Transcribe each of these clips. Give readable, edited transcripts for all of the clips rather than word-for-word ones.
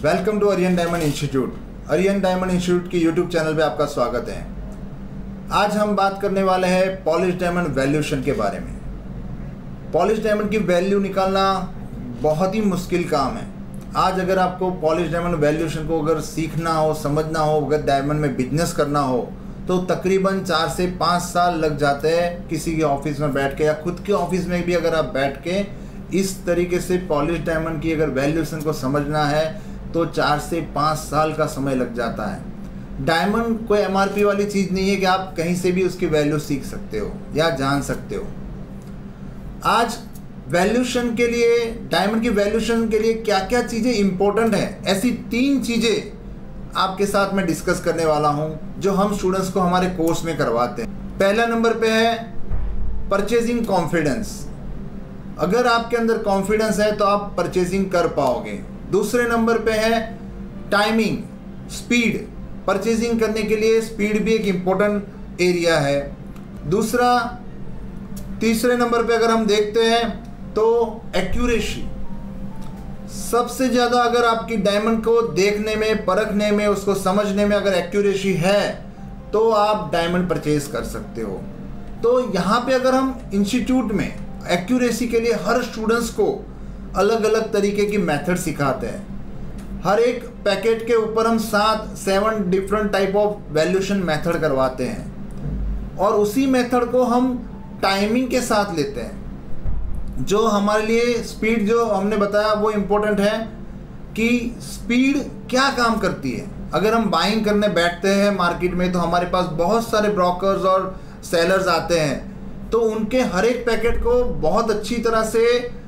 Welcome to Aryan Diamond Institute. Aryan Diamond Institute की YouTube channel पे आपका स्वागत है। आज हम बात करने वाले हैं पॉलिश डायमंड वैल्यूएशन के बारे में। पॉलिश डायमंड की वैल्यू निकालना बहुत ही मुश्किल काम है। आज अगर आपको पॉलिश डायमंड वैल्यूएशन को अगर सीखना हो, समझना हो, अगर डायमंड में बिजनेस करना हो तो तकरीबन 4 से 5 साल लग जाते हैं। किसी के ऑफिस में बैठ के या खुद के ऑफिस में भी अगर आप बैठ के इस तरीके से पॉलिश डायमंड की अगर वैल्यूएशन को समझना है तो 4 से 5 साल का समय लग जाता है। डायमंड कोई एमआरपी वाली चीज़ नहीं है कि आप कहीं से भी उसकी वैल्यू सीख सकते हो या जान सकते हो। आज वैल्यूएशन के लिए, डायमंड की वैल्यूएशन के लिए क्या क्या चीज़ें इंपॉर्टेंट हैं, ऐसी 3 चीज़ें आपके साथ मैं डिस्कस करने वाला हूं जो हम स्टूडेंट्स को हमारे कोर्स में करवाते हैं। पहला नंबर पे है परचेजिंग कॉन्फिडेंस। अगर आपके अंदर कॉन्फिडेंस है तो आप परचेजिंग कर पाओगे। दूसरे नंबर पे है टाइमिंग, स्पीड। परचेजिंग करने के लिए स्पीड भी एक इम्पोर्टेंट एरिया है। तीसरे नंबर पे अगर हम देखते हैं तो एक्यूरेसी। सबसे ज़्यादा अगर आपकी डायमंड को देखने में, परखने में, उसको समझने में अगर एक्यूरेसी है तो आप डायमंड परचेज कर सकते हो। तो यहाँ पे अगर हम इंस्टीट्यूट में एक्यूरेसी के लिए हर स्टूडेंट्स को अलग अलग तरीके की मेथड सिखाते हैं। हर एक पैकेट के ऊपर हम 7 different type of valuation method करवाते हैं और उसी मेथड को हम टाइमिंग के साथ लेते हैं। जो हमारे लिए स्पीड जो हमने बताया वो इम्पोर्टेंट है कि स्पीड क्या काम करती है। अगर हम बाइंग करने बैठते हैं मार्केट में तो हमारे पास बहुत सारे ब्रोकर्स और सेलर्स आते हैं, तो उनके हर एक पैकेट को बहुत अच्छी तरह से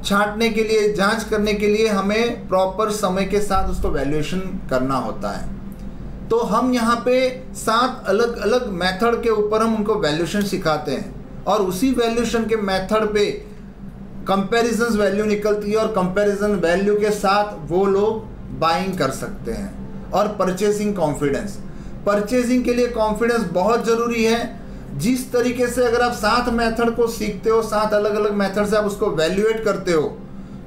छांटने के लिए, जांच करने के लिए हमें प्रॉपर समय के साथ उसको वैल्यूएशन करना होता है। तो हम यहाँ पे 7 अलग अलग मेथड के ऊपर हम उनको वैल्यूएशन सिखाते हैं और उसी वैल्यूएशन के मेथड पे कंपैरिजन वैल्यू निकलती है और कंपैरिजन वैल्यू के साथ वो लोग बाइंग कर सकते हैं। और परचेसिंग कॉन्फिडेंस, परचेसिंग के लिए कॉन्फिडेंस बहुत ज़रूरी है। जिस तरीके से अगर आप 7 मेथड को सीखते हो, 7 अलग अलग मेथड से आप उसको वैल्यूएट करते हो,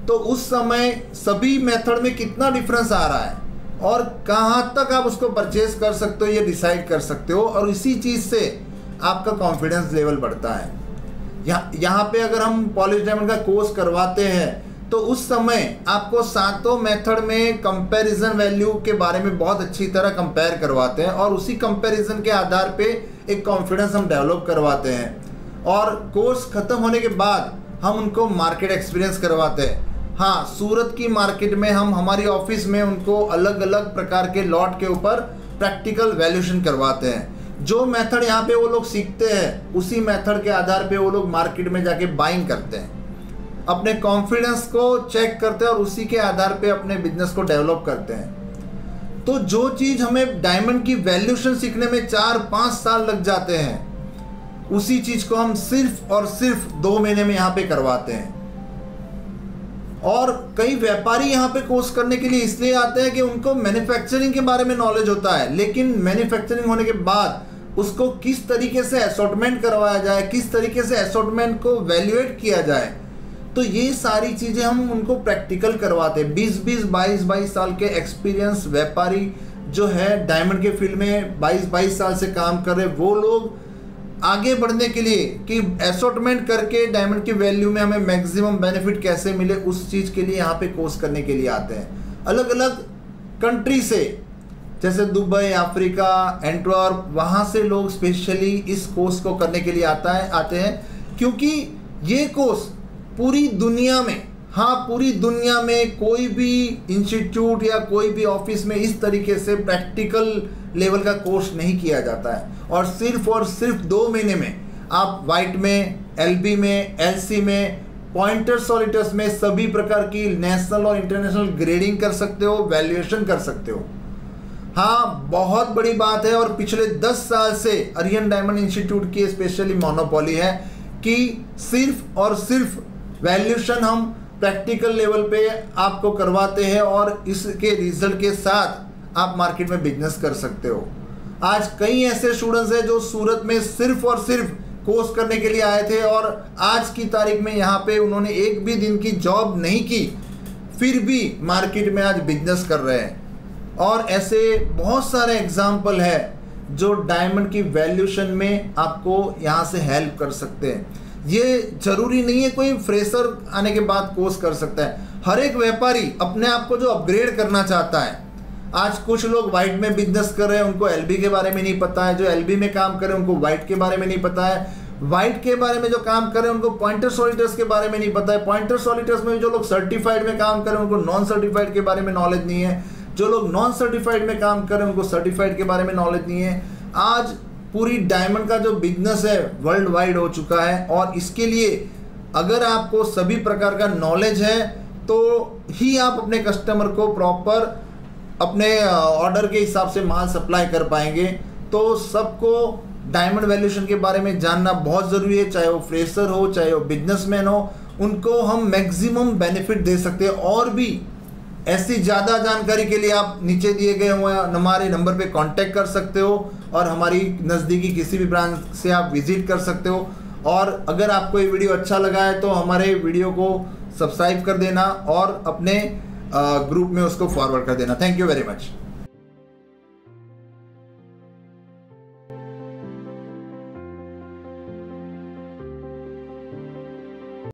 तो उस समय सभी मेथड में कितना डिफरेंस आ रहा है और कहाँ तक आप उसको परचेज कर सकते हो ये डिसाइड कर सकते हो और इसी चीज़ से आपका कॉन्फिडेंस लेवल बढ़ता है। यहाँ पे अगर हम पॉलिश डायमंड का कोर्स करवाते हैं तो उस समय आपको 7 मेथड में कंपैरिजन वैल्यू के बारे में बहुत अच्छी तरह कंपेयर करवाते हैं और उसी कंपैरिजन के आधार पे एक कॉन्फिडेंस हम डेवलप करवाते हैं। और कोर्स ख़त्म होने के बाद हम उनको मार्केट एक्सपीरियंस करवाते हैं। हाँ, सूरत की मार्केट में हम हमारी ऑफिस में उनको अलग अलग प्रकार के लॉट के ऊपर प्रैक्टिकल वैल्यूएशन करवाते हैं। जो मेथड यहाँ पे वो लोग सीखते हैं उसी मेथड के आधार पे वो लोग मार्केट में जाके बाइंग करते हैं, अपने कॉन्फिडेंस को चेक करते हैं और उसी के आधार पे अपने बिजनेस को डेवलप करते हैं। तो जो चीज़ हमें डायमंड की वैल्यूएशन सीखने में 4-5 साल लग जाते हैं, उसी चीज़ को हम सिर्फ और सिर्फ 2 महीने में यहाँ पे करवाते हैं। और कई व्यापारी यहाँ पे कोर्स करने के लिए इसलिए आते हैं कि उनको मैन्युफैक्चरिंग के बारे में नॉलेज होता है, लेकिन मैन्युफैक्चरिंग होने के बाद उसको किस तरीके से असॉर्टमेंट करवाया जाए, किस तरीके से असॉर्टमेंट को वैल्यूएट किया जाए, तो ये सारी चीज़ें हम उनको प्रैक्टिकल करवाते हैं। 20-20, 22-22 साल के एक्सपीरियंस व्यापारी जो है डायमंड के फील्ड में 22-22 साल से काम कर रहे, वो लोग आगे बढ़ने के लिए कि असॉर्टमेंट करके डायमंड की वैल्यू में हमें मैक्सिमम बेनिफिट कैसे मिले, उस चीज़ के लिए यहाँ पे कोर्स करने के लिए आते हैं। अलग अलग कंट्री से, जैसे दुबई, अफ्रीका, एंटवर्प, वहाँ से लोग स्पेशली इस कोर्स को करने के लिए आते हैं क्योंकि ये कोर्स पूरी दुनिया में, हाँ पूरी दुनिया में कोई भी इंस्टीट्यूट या कोई भी ऑफिस में इस तरीके से प्रैक्टिकल लेवल का कोर्स नहीं किया जाता है। और सिर्फ 2 महीने में आप वाइट में, एलबी में, एलसी में, पॉइंटर सॉलिटर्स में सभी प्रकार की नेशनल और इंटरनेशनल ग्रेडिंग कर सकते हो, वैल्यूएशन कर सकते हो। हाँ, बहुत बड़ी बात है और पिछले 10 साल से अरियन डायमंड इंस्टीट्यूट की स्पेशली मोनोपोली है कि सिर्फ और सिर्फ वैल्यूएशन हम प्रैक्टिकल लेवल पे आपको करवाते हैं और इसके रिजल्ट के साथ आप मार्केट में बिजनेस कर सकते हो। आज कई ऐसे स्टूडेंट्स हैं जो सूरत में सिर्फ और सिर्फ कोर्स करने के लिए आए थे और आज की तारीख में यहाँ पे उन्होंने एक भी दिन की जॉब नहीं की, फिर भी मार्केट में आज बिजनेस कर रहे हैं। और ऐसे बहुत सारे एग्जाम्पल है जो डायमंड की वैल्यूएशन में आपको यहाँ से हेल्प कर सकते हैं। ये जरूरी नहीं है कोई फ्रेशर आने के बाद कोर्स कर सकता है। हर एक व्यापारी अपने आप को जो अपग्रेड करना चाहता है, आज कुछ लोग व्हाइट में बिजनेस कर रहे हैं, उनको एलबी के बारे में नहीं पता है, जो एलबी में काम कर रहे हैं उनको व्हाइट के बारे में नहीं पता है, व्हाइट के बारे में जो काम कर रहे हैं उनको पॉइंटर सॉलिटर्स के बारे में नहीं पता है, पॉइंटर सॉलिटर्स में जो लोग सर्टिफाइड में काम कर रहे हैं उनको नॉन सर्टिफाइड के बारे में नॉलेज नहीं है, जो लोग नॉन सर्टिफाइड में काम कर रहे हैं उनको सर्टिफाइड के बारे में नॉलेज नहीं है। आज पूरी डायमंड का जो बिजनेस है वर्ल्ड वाइड हो चुका है, और इसके लिए अगर आपको सभी प्रकार का नॉलेज है तो ही आप अपने कस्टमर को प्रॉपर अपने ऑर्डर के हिसाब से माल सप्लाई कर पाएंगे। तो सबको डायमंड वैल्यूएशन के बारे में जानना बहुत ज़रूरी है, चाहे वो फ्रेशर हो चाहे वो बिजनेसमैन हो, उनको हम मैक्सिमम बेनिफिट दे सकते हैं। और भी ऐसी ज़्यादा जानकारी के लिए आप नीचे दिए गए हुए हमारे नंबर पे कांटेक्ट कर सकते हो, और हमारी नज़दीकी किसी भी ब्रांच से आप विजिट कर सकते हो। और अगर आपको ये वीडियो अच्छा लगा है तो हमारे वीडियो को सब्सक्राइब कर देना और अपने ग्रुप में उसको फॉरवर्ड कर देना। Thank you very much.